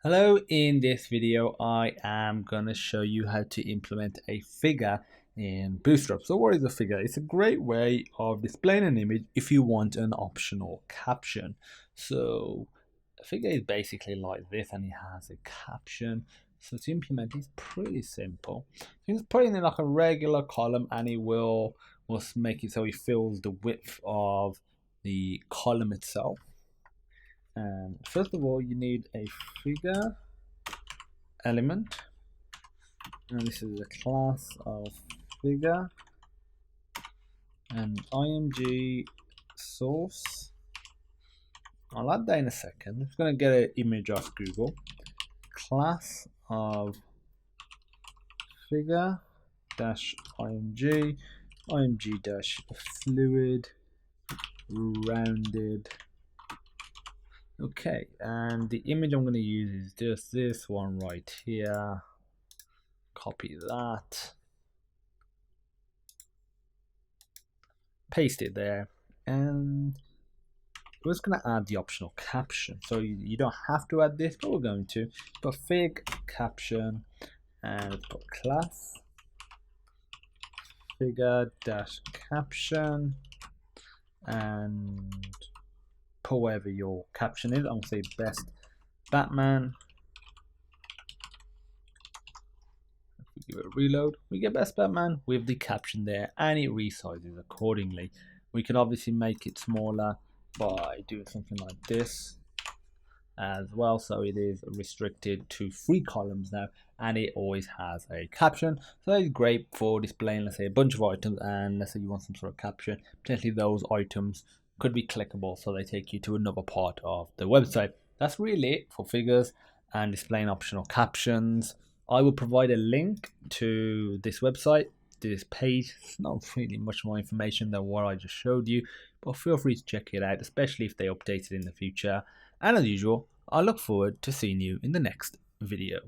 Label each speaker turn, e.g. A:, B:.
A: Hello, in this video I am going to show you how to implement a figure in Bootstrap. So what is a figure? It's a great way of displaying an image if you want an optional caption. So a figure is basically like this and it has a caption. So to implement it's pretty simple. You just put it in like a regular column and it will make it so it fills the width of the column itself. And first of all, you need a figure element, and this is a class of figure and img source. I'll add that in a second. I'm just going to get an image off Google. Class of figure dash img dash fluid rounded. Okay, and the image I'm going to use is just this one right here. Copy that, paste it there, and we're just going to add the optional caption. So you don't have to add this, but we're going to. But fig caption, and put class figure dash caption, and put whatever your caption is. I'm going to say best Batman. If we give it a reload, we get best Batman with the caption there, and it resizes accordingly. We can obviously make it smaller by doing something like this as well, so it is restricted to 3 columns now, and it always has a caption. So it's great for displaying, let's say, a bunch of items, and let's say you want some sort of caption. Potentially those items could be clickable, so they take you to another part of the website. That's really it for figures and displaying optional captions. I will provide a link to this website, this page. It's not really much more information than what I just showed you, but feel free to check it out, especially if they update it in the future. And as usual, I look forward to seeing you in the next video.